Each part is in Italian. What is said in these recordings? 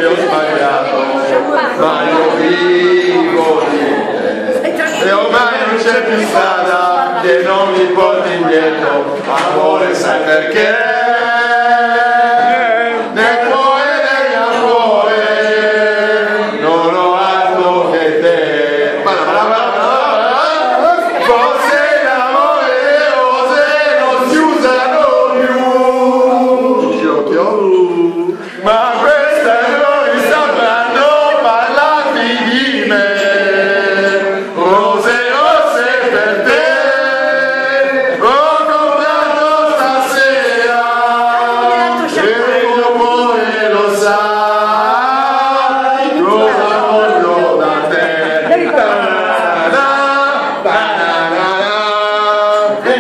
che ho sbagliato, ma io vivo di te. E ormai non c'è più strada che non mi porti indietro, amore sai perché? Nel cuore del mio cuore non ho altro che te. Forse l'amore e le rose non si usano più, ma queste errori sapranno parlarti di me. Rose rosse per te ho comprato stasera e il mio cuore lo sa cosa voglio da te.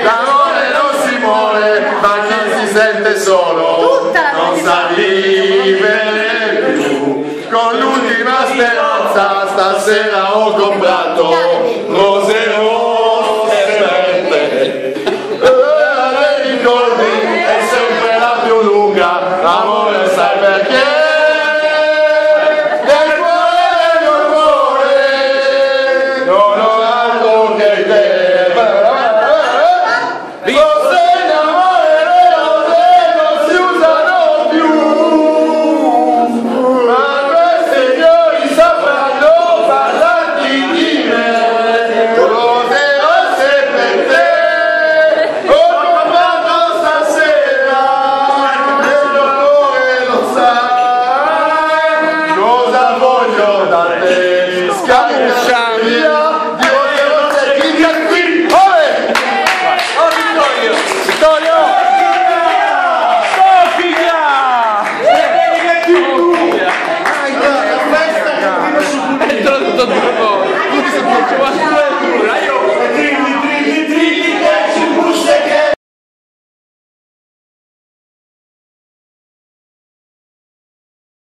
L'amore non si muore ma chi si sente solo non sa vivere più. Con l'ultima speranza stasera ho comprato rose rosse.